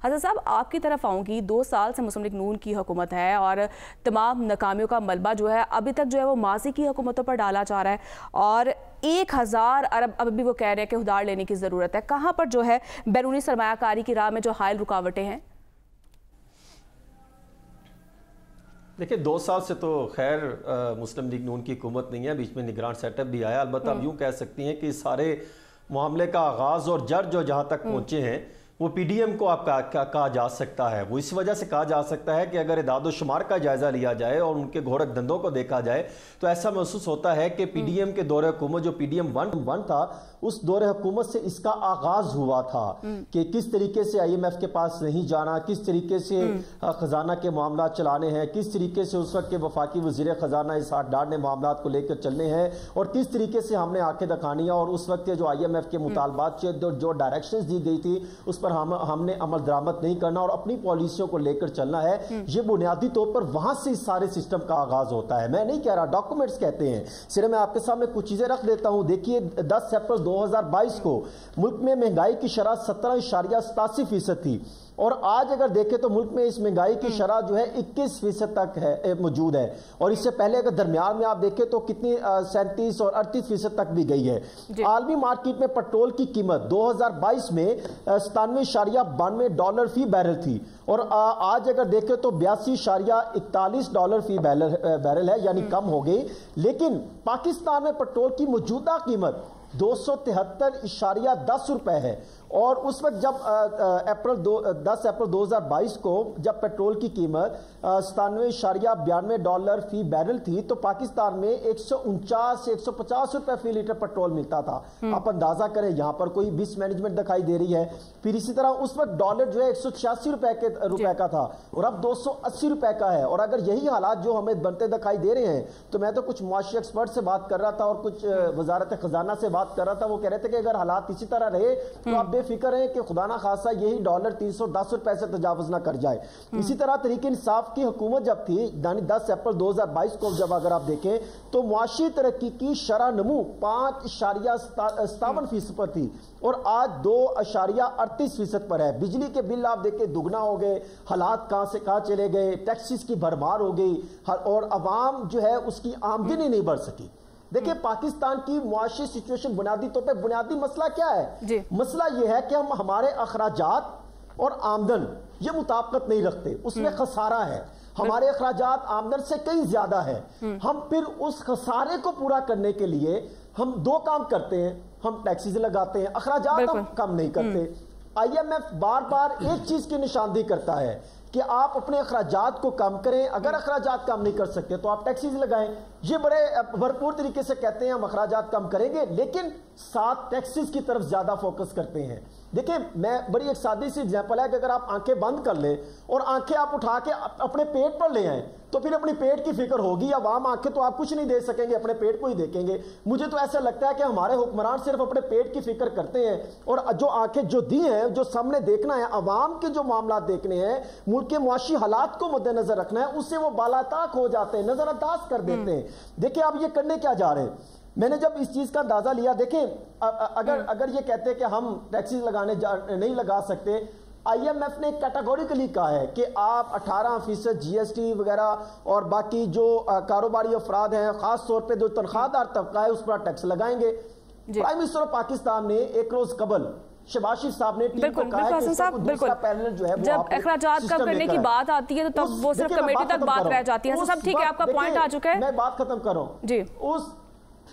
حضرت صاحب آپ کی طرف آؤں گی، 2 سال سے مسلم لیگ نون کی حکومت ہے اور تمام ناکامیوں کا ملبہ جو ہے ابھی تک جو ہے وہ ماضی کی حکومتوں پر ڈالا جا رہا ہے اور 1000 ارب اب بھی وہ کہہ رہے ہیں کہ ادھار لینے کی ضرورت ہے. کہاں پر جو ہے بیرونی سرمایہ کاری کی راہ میں جو حائل رکاوٹیں ہیں؟ دیکھیں 2 سال سے تو خیر مسلم لیگ نون کی حکومت نہیں ہے، بیچ میں نگران سیٹ اپ بھی آیا. البتہ اب یوں کہہ سکتی ہیں کہ سارے معاملے کا آغاز اور جڑ جو جہاں تک پہنچے ہیں وہ پی ڈی ایم کو آپ کہا جا سکتا ہے. وہ اس وجہ سے کہا جا سکتا ہے کہ اگر اعداد و شمار کا جائزہ لیا جائے اور ان کے گھورک دندوں کو دیکھا جائے تو ایسا محسوس ہوتا ہے کہ پی ڈی ایم کے دور حکومت جو پی ڈی ایم 1 تھا اس دور حکومت سے اس کا آغاز ہوا تھا کہ کس طریقے سے آئی ایم ایف کے پاس نہیں جانا، کس طریقے سے خزانہ کے معاملات چلانے ہیں، کس طریقے سے اس وقت کے وفاقی وزیر خزانہ اسحاق ڈار نے معاملات کو لے کر چلنے ہیں اور کس طریقے سے ہم نے آنکھیں دکھانی اور اس وقت کے جو آئی ایم ایف کے مطالبات جو ڈائریکشنز دی گئی تھی اس پر ہم نے عمل درآمد نہیں کرنا اور اپنی پالیسیوں کو لے کر چلنا ہے. یہ بنیادی طور پر وہاں سے اس سارے سسٹم کا آغاز ہوتا ہے. میں نہیں کہہ رہا، ڈاکومنٹس کہتے ہیں. صرف میں آپ کے سامنے کچھ چیزیں رکھ دیتا ہوں. دیکھیے 10 اپریل 2022 کو ملک میں مہنگائی کی شرح 17.87% تھی اور آج اگر دیکھیں تو ملک میں اس مہنگائی کی شرح جو ہے 21% تک ہے موجود ہے اور اس سے پہلے اگر درمیان میں آپ دیکھیں تو کتنی 37 اور 38% تک بھی گئی ہے. عالمی مارکیٹ میں پٹرول کی قیمت 2022 میں $97.92 فی بیرل تھی اور آج اگر دیکھیں تو $82.41 فی بیرل ہے، یعنی کم ہو گئی. لیکن پاکستان میں پٹرول کی موجودہ قیمت 273.10 روپے ہے اور اس وقت جب 10 اپریل 2022 کو جب پیٹرول کی قیمت $97.92 فی بیرل تھی تو پاکستان میں 149 سے 150 روپے فی لیٹر پیٹرول ملتا تھا. آپ اندازہ کریں یہاں پر کوئی بس مینجمنٹ دکھائی دے رہی ہے. پھر اسی طرح اس وقت ڈالر جو ہے 186 روپے کا تھا اور اب 280 روپے کا ہے. اور اگر یہی حالات جو ہمیں بنتے دکھائی دے رہے ہیں تو میں تو کچھ معاشی ایکسپرٹ سے بات کر رہا تھا اور کچھ وزارت خزانہ سے بات کر رہا تھا. وہ کہہ رہے تھے کہ اگر حالات اسی طرح رہے تو آپ بے فکر ہیں کہ خدا نہ خاصا یہی ڈالر 310 روپے سے تجاوز نہ کر جائے. اسی طرح تحریک انصاف کی حکومت جب تھی یعنی 10 اپریل 2022 کو جب اگر آپ دیکھیں تو معاشی ترقی کی شرح نمو 5.57% پر تھی اور آج 2.38% پر ہے. بجلی کے بل آپ دیکھیں دگنا ہو گئے، حالات کہاں سے کہاں چلے گئے، ٹیکسز کی بھرمار ہو گئی اور عوام جو ہے اس کی آمدنی نہیں بڑھ سکی. دیکھیں پاکستان کی معاشی سچویشن بنیادی طور پہ بنیادی مسئلہ کیا ہے؟ مسئلہ یہ ہے کہ ہمارے اخراجات اور آمدن یہ مطابقت نہیں رکھتے، اس میں خسارہ ہے. ہمارے اخراجات آمدن سے کئی زیادہ ہے. ہم پھر اس خسارے کو پورا کرنے کے لیے ہم 2 کام کرتے ہیں، ہم ٹیکسز لگاتے ہیں، اخراجات ہم کم نہیں کرتے. آئی ایم ایف بار بار ایک چیز کی نشاندہی کرتا ہے کہ آپ اپنے اخراجات کو کم کریں. اگر اخراجات کم نہیں کر سکتے تو آپ ٹیکسز لگائیں. یہ بڑے بھرپور طریقے سے کہتے ہیں ہم اخراجات کم کریں گے لیکن ساتھ ٹیکسز کی طرف زیادہ فوکس کرتے ہیں. دیکھیں میں بڑی ایک سادی سی ایگزامپل ہے کہ اگر آپ آنکھیں بند کر لیں اور آنکھیں آپ اٹھا کے اپنے پیٹ پر لے آئیں تو پھر اپنی پیٹ کی فکر ہوگی. عوام آنکھیں تو آپ کچھ نہیں دے سکیں گے، اپنے پیٹ کو ہی دیکھیں گے. مجھے تو ایسا لگتا ہے کہ ہمارے حکمران صرف اپنے پیٹ کی فکر کرتے ہیں اور جو آنکھیں جو دی ہیں جو سامنے دیکھنا ہے، عوام کے جو معاملات دیکھنے ہیں، ملک کے معاشی حالات کو مد نظر رکھنا ہے، اس سے وہ بالاتاک ہو جاتے ہیں، نظر انداز کر دیتے ہیں. دیکھیں آپ یہ کرنے کیا جا رہے ہیں؟ میں نے جب اس چیز کا اندازہ لیا، دیکھیں اگر یہ کہتے ہیں کہ ہم ٹیکسز نہیں لگا سکتے، آئی ایم ایف نے کیٹاگوریکلی کہا ہے کہ آپ 18% جی ایس ٹی وغیرہ اور باقی جو کاروباری افراد ہیں خاص طور پہ جو تنخواہ دار طبقہ ہے اس پر ٹیکس لگائیں گے. پرائم منسٹر آف پاکستان نے ایک روز قبل شہباز شریف صاحب نے ٹیم کو کہا ہے کہ اس کو دوسرا پینل جو ہے وہ جب اخراجات کم کرنے کی بات آتی ہے تو تب وہ صرف کمیٹی تک بات رہ جاتی ہے. صاحب ٹھیک ہے، آپ کا پوائنٹ آ چکا ہے، میں بات ختم کر رہا ہوں. جی اس